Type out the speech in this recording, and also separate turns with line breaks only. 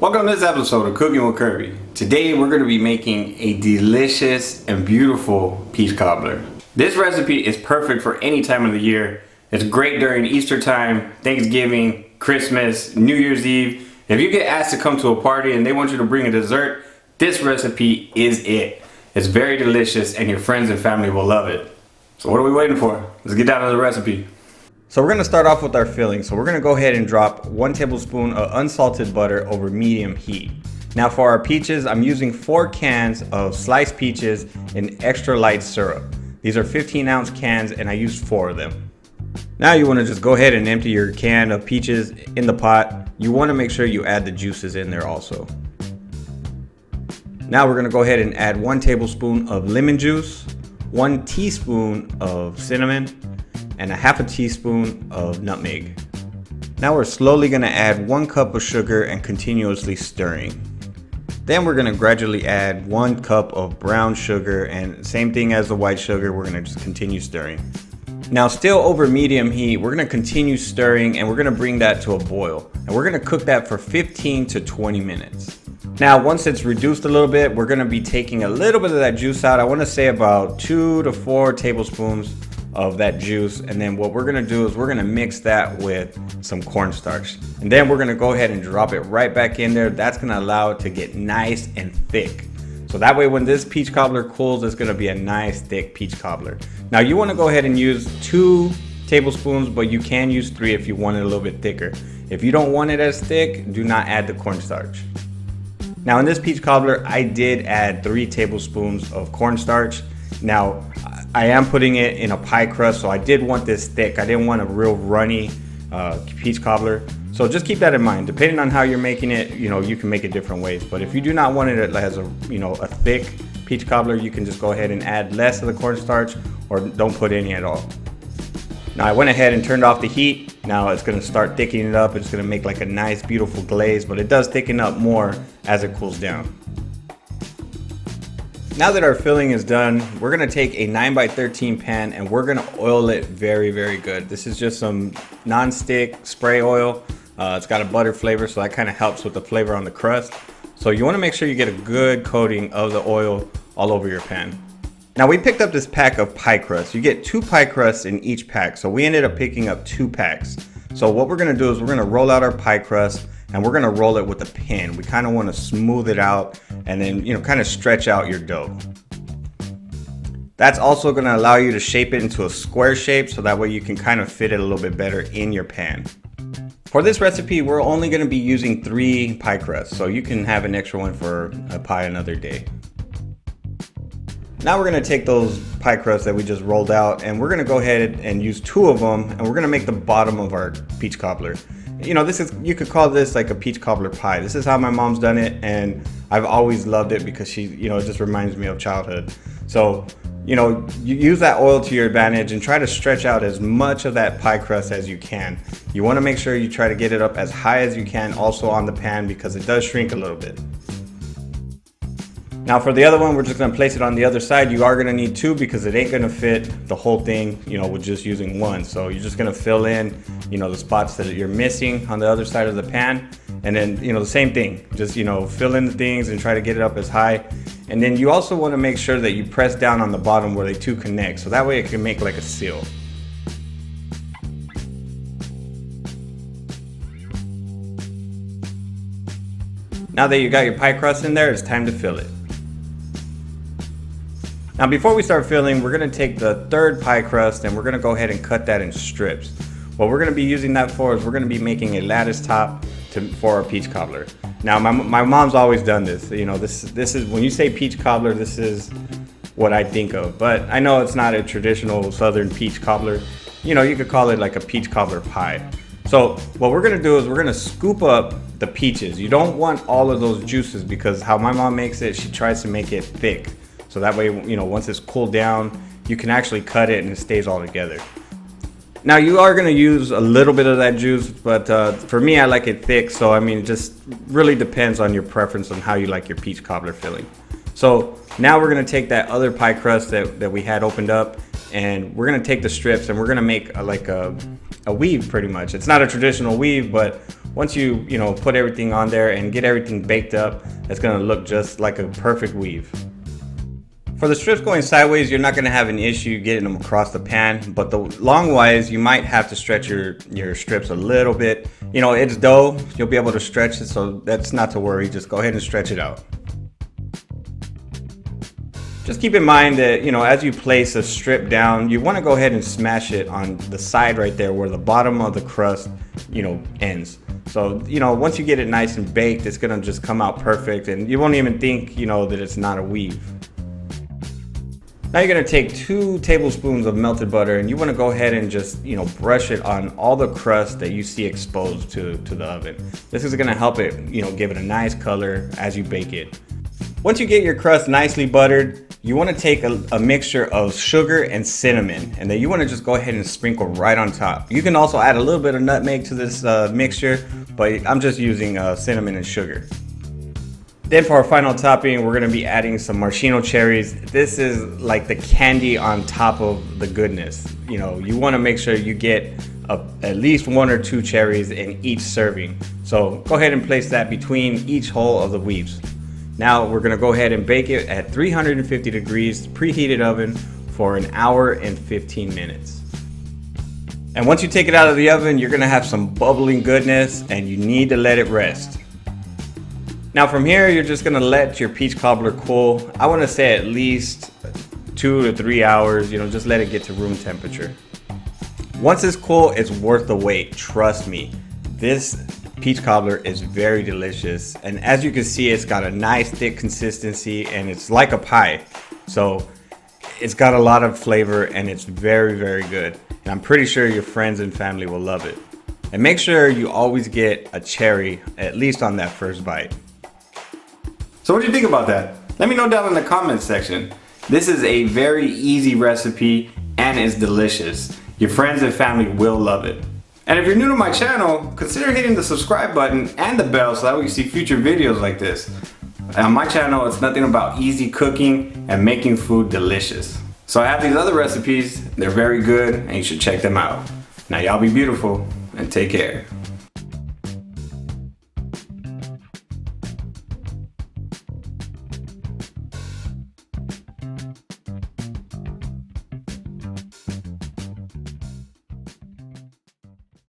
Welcome to this episode of Cooking with Kirby. Today we're going to be making a delicious and beautiful peach cobbler. This recipe is perfect for any time of the year. It's great during Easter time, Thanksgiving, Christmas, New Year's Eve. If you get asked to come to a party and they want you to bring a dessert, this recipe is it. It's very delicious and your friends and family will love it. So what are we waiting for? Let's get down to the recipe. So we're going to start off with our filling. So we're going to go ahead and drop 1 tablespoon of unsalted butter over medium heat. Now for our peaches, I'm using 4 cans of sliced peaches in extra light syrup. These are 15-ounce cans and I used 4 of them. Now you want to just go ahead and empty your can of peaches in the pot. You want to make sure you add the juices in there also. Now we're going to go ahead and add 1 tablespoon of lemon juice, 1 teaspoon of cinnamon, and a half a teaspoon of nutmeg. Now we're slowly going to add 1 cup of sugar and continuously stirring. Then we're going to gradually add 1 cup of brown sugar, and same thing as the white sugar, we're going to just continue stirring. Now still over medium heat, we're going to continue stirring and we're going to bring that to a boil. And we're going to cook that for 15 to 20 minutes. Now once it's reduced a little bit, we're going to be taking a little bit of that juice out. I want to say about 2 to 4 tablespoons of that juice. And then what we're going to do is we're going to mix that with some cornstarch. And then we're going to go ahead and drop it right back in there. That's going to allow it to get nice and thick. So that way when this peach cobbler cools, it's going to be a nice thick peach cobbler. Now you want to go ahead and use 2 tablespoons, but you can use 3 if you want it a little bit thicker. If you don't want it as thick, do not add the cornstarch. Now in this peach cobbler, I did add 3 tablespoons of cornstarch. Now I am putting it in a pie crust, so I did want this thick. I didn't want a real runny peach cobbler. So just keep that in mind. Depending on how you're making it, you can make it different ways. But if you do not want it as a thick peach cobbler, you can just go ahead and add less of the cornstarch or don't put any at all. Now I went ahead and turned off the heat. Now it's going to start thickening it up. It's going to make like a nice beautiful glaze, but it does thicken up more as it cools down. Now that our filling is done, we're going to take a 9x13 pan and we're going to oil it very, very good. This is just some non-stick spray oil. It's got a butter flavor, so that kind of helps with the flavor on the crust. So you want to make sure you get a good coating of the oil all over your pan. Now we picked up this pack of pie crust. You get 2 pie crusts in each pack. So we ended up picking up 2 packs. So what we're going to do is we're going to roll out our pie crust and we're going to roll it with a pin. We kind of want to smooth it out and then, kind of stretch out your dough. That's also going to allow you to shape it into a square shape so that way you can kind of fit it a little bit better in your pan. For this recipe, we're only going to be using 3 pie crusts, so you can have an extra one for a pie another day. Now we're going to take those pie crusts that we just rolled out and we're going to go ahead and use 2 of them and we're going to make the bottom of our peach cobbler. You could call this like a peach cobbler pie. This is how my mom's done it and I've always loved it because it just reminds me of childhood. So, you use that oil to your advantage and try to stretch out as much of that pie crust as you can. You want to make sure you try to get it up as high as you can also on the pan because it does shrink a little bit. Now for the other one, we're just going to place it on the other side. You are going to need 2 because it ain't going to fit the whole thing, with just using 1. So you're just going to fill in, the spots that you're missing on the other side of the pan. And then, the same thing, just, fill in the things and try to get it up as high. And then you also want to make sure that you press down on the bottom where they 2 connect. So that way it can make like a seal. Now that you got your pie crust in there, it's time to fill it. Now before we start filling, we're going to take the 3rd pie crust and we're going to go ahead and cut that in strips. What we're going to be using that for is we're going to be making a lattice top for our peach cobbler. Now my mom's always done this. This is when you say peach cobbler, this is what I think of. But I know it's not a traditional southern peach cobbler. You could call it like a peach cobbler pie. So what we're going to do is we're going to scoop up the peaches. You don't want all of those juices because how my mom makes it, she tries to make it thick. So that way, once it's cooled down, you can actually cut it and it stays all together. Now you are going to use a little bit of that juice, but for me, I like it thick. So it just really depends on your preference on how you like your peach cobbler filling. So now we're going to take that other pie crust that we had opened up and we're gonna take the strips and we're gonna make a weave pretty much. It's not a traditional weave, but once you put everything on there and get everything baked up, it's gonna look just like a perfect weave. For the strips going sideways, you're not gonna have an issue getting them across the pan, but the long wise, you might have to stretch your strips a little bit. It's dough, you'll be able to stretch it, so that's not to worry. Just go ahead and stretch it out. Just keep in mind that, as you place a strip down, you want to go ahead and smash it on the side right there where the bottom of the crust, ends. So, once you get it nice and baked, it's going to just come out perfect, and you won't even think, that it's not a weave. Now you're going to take 2 tablespoons of melted butter, and you want to go ahead and just, brush it on all the crust that you see exposed to the oven. This is going to help it, give it a nice color as you bake it. Once you get your crust nicely buttered, you want to take a mixture of sugar and cinnamon, and then you want to just go ahead and sprinkle right on top. You can also add a little bit of nutmeg to this mixture, but I'm just using cinnamon and sugar. Then for our final topping, we're going to be adding some maraschino cherries. This is like the candy on top of the goodness. You want to make sure you get at least 1 or 2 cherries in each serving. So go ahead and place that between each hole of the weaves. Now we're gonna go ahead and bake it at 350 degrees preheated oven for 1 hour and 15 minutes. And once you take it out of the oven, you're gonna have some bubbling goodness, and you need to let it rest. Now from here, you're just gonna let your peach cobbler cool. I wanna say at least 2 to 3 hours, just let it get to room temperature. Once it's cool, it's worth the wait, trust me. This peach cobbler is very delicious, and as you can see, it's got a nice thick consistency, and it's like a pie. So it's got a lot of flavor, and it's very, very good. And I'm pretty sure your friends and family will love it. And make sure you always get a cherry, at least on that first bite. So what do you think about that? Let me know down in the comments section. This is a very easy recipe, and it's delicious. Your friends and family will love it. And if you're new to my channel, consider hitting the subscribe button and the bell so that way you see future videos like this. And on my channel, it's nothing about easy cooking and making food delicious. So I have these other recipes, they're very good, and you should check them out. Now y'all be beautiful and take care.